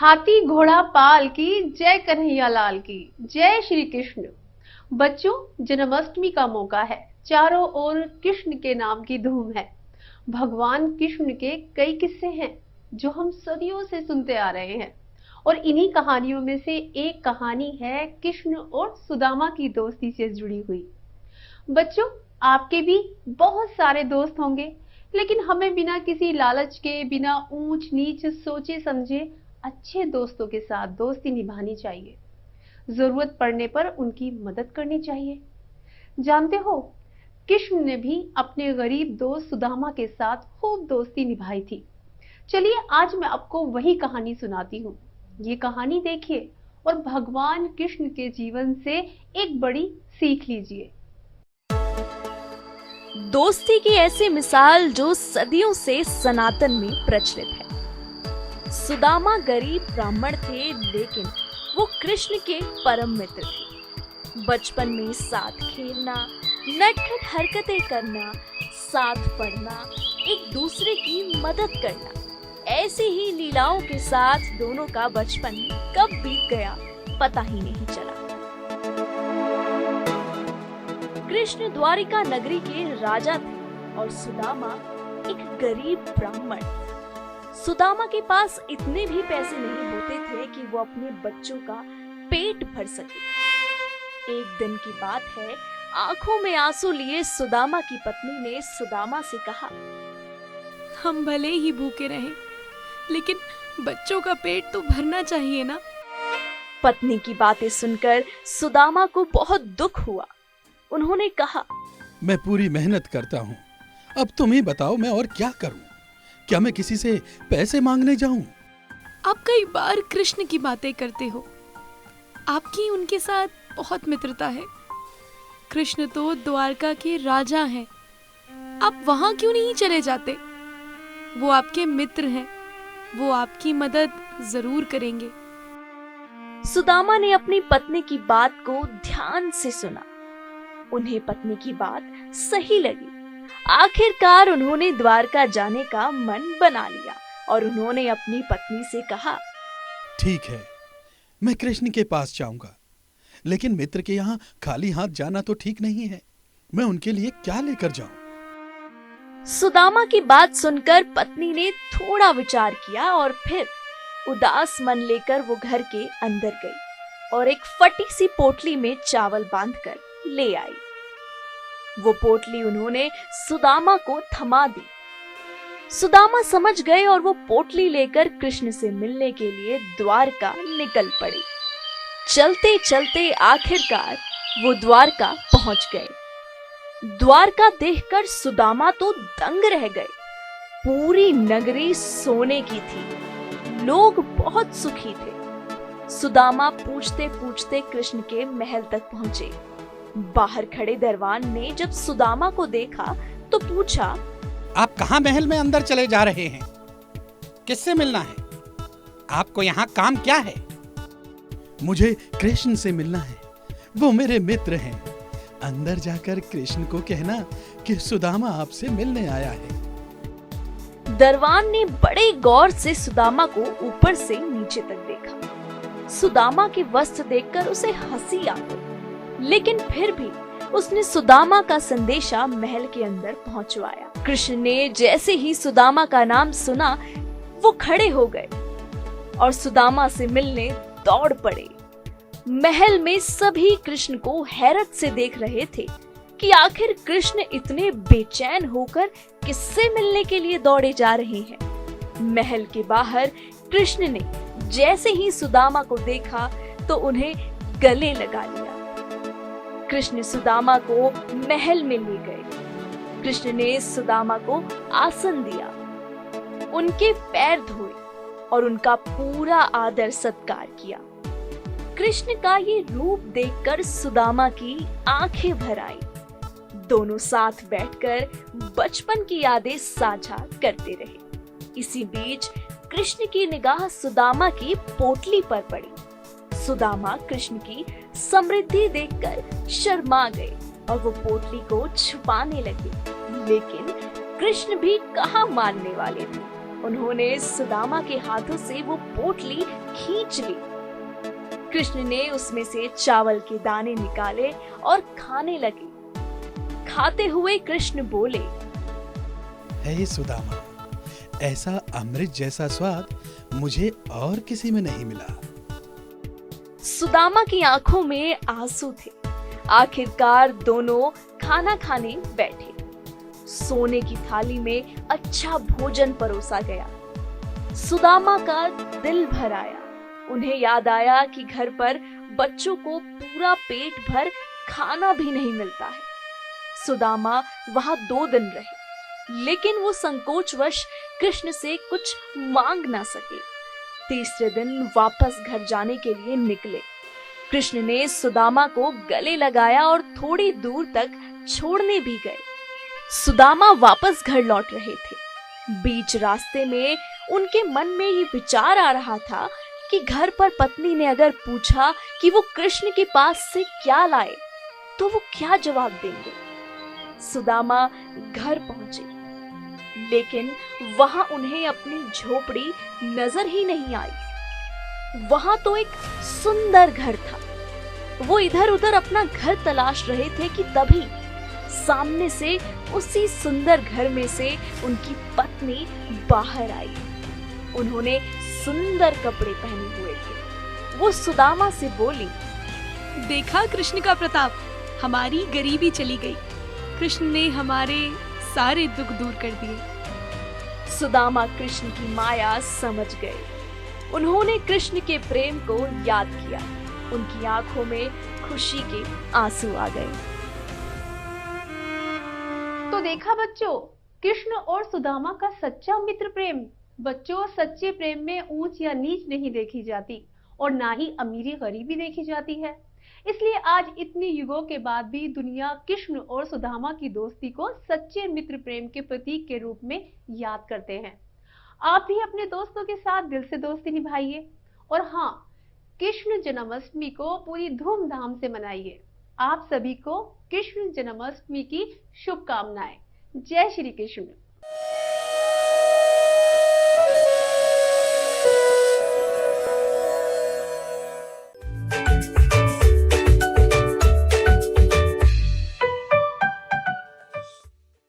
हाथी घोड़ा पाल की जय कन्हैया लाल की जय श्री कृष्ण। बच्चों, जन्माष्टमी का मौका है। चारों ओर कृष्ण के नाम की धूम है। भगवान कृष्ण के कई किस्से हैं जो हम सदियों से सुनते आ रहे हैं और इन्हीं कहानियों में से एक कहानी है कृष्ण और सुदामा की दोस्ती से जुड़ी हुई। बच्चों, आपके भी बहुत सारे दोस्त होंगे, लेकिन हमें बिना किसी लालच के, बिना ऊंच नीच सोचे समझे अच्छे दोस्तों के साथ दोस्ती निभानी चाहिए। जरूरत पड़ने पर उनकी मदद करनी चाहिए। जानते हो, कृष्ण ने भी अपने गरीब दोस्त सुदामा के साथ खूब दोस्ती निभाई थी। चलिए आज मैं आपको वही कहानी सुनाती हूँ। ये कहानी देखिए और भगवान कृष्ण के जीवन से एक बड़ी सीख लीजिए। दोस्ती की ऐसी मिसाल जो सदियों से सनातन में प्रचलित है। सुदामा गरीब ब्राह्मण थे, लेकिन वो कृष्ण के परम मित्र थे। बचपन में साथ खेलना, नटखट हरकतें करना, साथ पढ़ना, एक दूसरे की मदद करना, ऐसी ही लीलाओं के साथ दोनों का बचपन कब बीत गया पता ही नहीं चला। कृष्ण द्वारिका नगरी के राजा थे और सुदामा एक गरीब ब्राह्मण। सुदामा के पास इतने भी पैसे नहीं होते थे कि वो अपने बच्चों का पेट भर सके। एक दिन की बात है, आंखों में आंसू लिए सुदामा की पत्नी ने सुदामा से कहा, हम भले ही भूखे रहें, लेकिन बच्चों का पेट तो भरना चाहिए ना। पत्नी की बातें सुनकर सुदामा को बहुत दुख हुआ। उन्होंने कहा, मैं पूरी मेहनत करता हूँ, अब तुम ही बताओ मैं और क्या करूँ? क्या मैं किसी से पैसे मांगने जाऊँ? आप कई बार कृष्ण की बातें करते हो। आपकी उनके साथ बहुत मित्रता है। कृष्ण तो द्वारका के राजा हैं। आप वहां क्यों नहीं चले जाते? वो आपके मित्र हैं, वो आपकी मदद जरूर करेंगे। सुदामा ने अपनी पत्नी की बात को ध्यान से सुना। उन्हें पत्नी की बात सही लगी। आखिरकार उन्होंने द्वारका जाने का मन बना लिया और उन्होंने अपनी पत्नी से कहा, ठीक है, मैं कृष्ण के पास जाऊंगा, लेकिन मित्र के यहाँ खाली हाथ जाना तो ठीक नहीं है। मैं उनके लिए क्या लेकर जाऊं? सुदामा की बात सुनकर पत्नी ने थोड़ा विचार किया और फिर उदास मन लेकर वो घर के अंदर गई और एक फटी सी पोटली में चावल बांधकर ले आई। वो पोटली उन्होंने सुदामा को थमा दी। सुदामा समझ गए और वो पोटली लेकर कृष्ण से मिलने के लिए द्वारका निकल पड़े। चलते चलते आखिरकार वो द्वारका पहुंच गए। द्वारका देखकर सुदामा तो दंग रह गए। पूरी नगरी सोने की थी। लोग बहुत सुखी थे। सुदामा पूछते पूछते कृष्ण के महल तक पहुंचे। बाहर खड़े दरबान ने जब सुदामा को देखा तो पूछा, आप कहाँ महल में अंदर चले जा रहे हैं? किससे मिलना है? आपको यहाँ काम क्या है? मुझे कृष्ण से मिलना है, वो मेरे मित्र हैं। अंदर जाकर कृष्ण को कहना कि सुदामा आपसे मिलने आया है। दरबान ने बड़े गौर से सुदामा को ऊपर से नीचे तक देखा। सुदामा के वस्त्र देखकर उसे हंसी आ गई, लेकिन फिर भी उसने सुदामा का संदेशा महल के अंदर पहुंचवाया। कृष्ण ने जैसे ही सुदामा का नाम सुना, वो खड़े हो गए और सुदामा से मिलने दौड़ पड़े। महल में सभी कृष्ण को हैरत से देख रहे थे कि आखिर कृष्ण इतने बेचैन होकर किससे मिलने के लिए दौड़े जा रहे हैं। महल के बाहर कृष्ण ने जैसे ही सुदामा को देखा तो उन्हें गले लगा लिया। कृष्ण सुदामा को महल में ले गए। कृष्ण ने सुदामा को आसन दिया, उनके पैर धोए और उनका पूरा आदर सत्कार किया। कृष्ण का ये रूप देखकर सुदामा की आंखें भर आई। दोनों साथ बैठकर बचपन की यादें साझा करते रहे। इसी बीच कृष्ण की निगाह सुदामा की पोटली पर पड़ी। सुदामा कृष्ण की समृद्धि देखकर शर्मा गए और वो पोटली को छुपाने लगे, लेकिन कृष्ण भी कहाँ मानने वाले थे। उन्होंने सुदामा के हाथों से वो पोटली खींच ली। कृष्ण ने उसमें से चावल के दाने निकाले और खाने लगे। खाते हुए कृष्ण बोले, हे सुदामा, ऐसा अमृत जैसा स्वाद मुझे और किसी में नहीं मिला। सुदामा की आंखों में आंसू थे। आखिरकार दोनों खाना खाने बैठे। सोने की थाली में अच्छा भोजन परोसा गया। सुदामा का दिल भर आया। उन्हें याद आया कि घर पर बच्चों को पूरा पेट भर खाना भी नहीं मिलता है। सुदामा वहां 2 दिन रहे, लेकिन वो संकोचवश कृष्ण से कुछ मांग ना सके। तीसरे दिन वापस घर जाने के लिए निकले। कृष्ण ने सुदामा को गले लगाया और थोड़ी दूर तक छोड़ने भी गए। सुदामा वापस घर लौट रहे थे। बीच रास्ते में उनके मन में ये विचार आ रहा था कि घर पर पत्नी ने अगर पूछा कि वो कृष्ण के पास से क्या लाए, तो वो क्या जवाब देंगे। सुदामा घर पहुंचे, लेकिन वहां उन्हें अपनी झोपड़ी नजर ही नहीं आई। वहां तो एक सुंदर घर था। वो इधर उधर अपना घर तलाश रहे थे कि तभी सामने से उसी सुंदर घर में से उनकी पत्नी बाहर आई। उन्होंने सुंदर कपड़े पहने हुए थे। वो सुदामा से बोली, देखा कृष्ण का प्रताप, हमारी गरीबी चली गई। कृष्ण ने हमारे सारे दुख दूर कर दिए। सुदामा कृष्ण की माया समझ गए। उन्होंने कृष्ण के प्रेम को याद किया। उनकी आंखों में खुशी के आंसू आ गए। तो देखा बच्चों, कृष्ण और सुदामा का सच्चा मित्र प्रेम। बच्चों, सच्चे प्रेम में ऊंच या नीच नहीं देखी जाती और ना ही अमीरी गरीबी देखी जाती है। इसलिए आज इतने युगों के बाद भी दुनिया कृष्ण और सुदामा की दोस्ती को सच्चे मित्र प्रेम के प्रतीक के रूप में याद करते हैं। आप भी अपने दोस्तों के साथ दिल से दोस्ती निभाइए और हाँ, कृष्ण जन्माष्टमी को पूरी धूमधाम से मनाइए। आप सभी को कृष्ण जन्माष्टमी की शुभकामनाएं। जय श्री कृष्ण।